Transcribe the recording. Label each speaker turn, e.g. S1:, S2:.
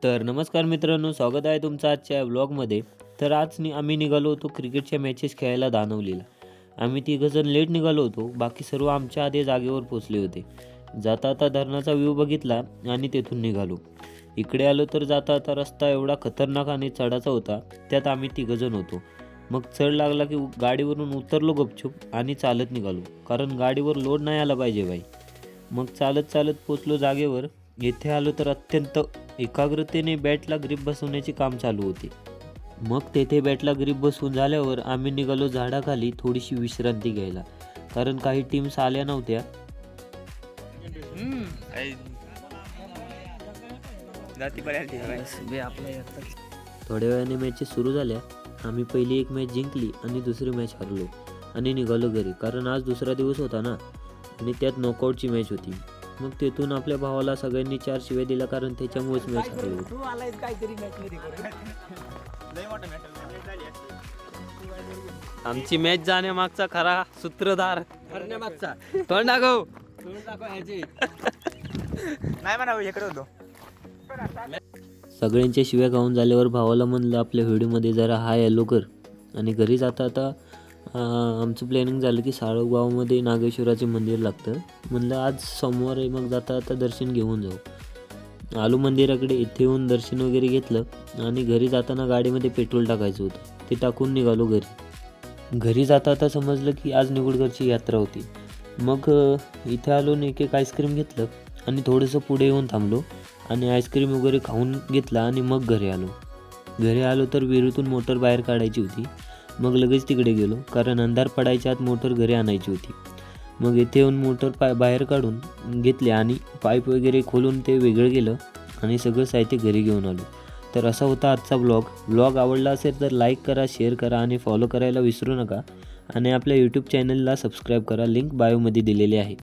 S1: तर नमस्कार मित्रांनो, स्वागत आहे तुमचं आजच्या व्लॉगमध्ये. तर आज आम्ही निघालो होतो क्रिकेटच्या मॅचेस खेळायला दानवलीला. आम्ही तिघंजण लेट निघालो होतो, बाकी सर्व आमच्या आधी जागेवर पोचले होते. जाता आता धरणाचा व्ह्यू बघितला आणि तेथून निघालो. इकडे आलो तर जाता आता रस्ता एवढा खतरनाक आणि चढाचा होता, त्यात आम्ही तिघंजण होतो. मग चढ लागला की गाडीवरून उतरलो गपचूप आणि चालत निघालो, कारण गाडीवर लोड नाही आला पाहिजे बाई. मग चालत चालत पोचलो जागेवर. येथे आलो तर अत्यंत एकाग्रतेने बॅटला ग्रीप बसवण्याचे काम चालू होते. मग तेथे बॅटला ग्रीप बसवून झाल्यावर आम्ही निघालो झाडाखाली थोडीशी विश्रांती घ्यायला, कारण काही टीम्स आल्या नव्हत्या. थोड्या वेळाने मॅचेस सुरू झाल्या. आम्ही पहिली एक मॅच जिंकली आणि दुसरी मॅच हरलो आणि निघालो घरी, कारण आज दुसरा दिवस होता ना, आणि त्यात नॉकआउटची मॅच होती. मग तेथून आपल्या भावाला सगळ्यांनी 4 शिव्या दिल्या, कारण त्याच्यामुळेच मॅच हरलो.
S2: आमची मॅच जाण्यामागचा खरा सूत्रधार तोंड दाखव. नाही म्हणा इकडे होतो.
S1: सगळ्यांच्या शिव्या खाऊन झाल्यावर भावाला म्हणलं आपल्या व्हिडिओमध्ये जरा हाय हॅलो कर. आणि घरी जाता आता आमचं प्लॅनिंग झालं की साळगावमध्ये नागेश्वराचे मंदिर लागतं. म्हणलं आज सोमवार आहे, मग जाता आता दर्शन घेऊन जाऊ. आलो मंदिराकडे. इथे येऊन दर्शन वगैरे घेतलं आणि घरी जाताना गाडीमध्ये पेट्रोल टाकायचं होतं, ते टाकून निघालो घरी. घरी जाता आता समजलं की आज निगुडगरची यात्रा होती. मग इथे आलो आणि एक आईस्क्रीम घेतलं आणि थोडंसं पुढे येऊन थांबलो आणि आईस्क्रीम वगैरे खाऊन घेतला आणि मग घरी आलो तर विहिरीतून मोटर बाहेर काढायची होती. मग लगेच तिकडे गेलो, कारण अंधार पडायच्या आत मोटर घरी आणायची होती. मग येथे येऊन मोटर बाहेर काढून घेतले आणि पाईप वगैरे खोलून ते वेगळं केलं आणि सगळं साहित्य घरी घेऊन आलो. तर असा होता आजचा व्लॉग आवडला असेल तर लाईक करा, शेअर करा आणि फॉलो करायला विसरू नका. आणि आपल्या यूट्यूब चॅनलला सबस्क्राईब करा, लिंक बायोमध्ये दिलेली आहे.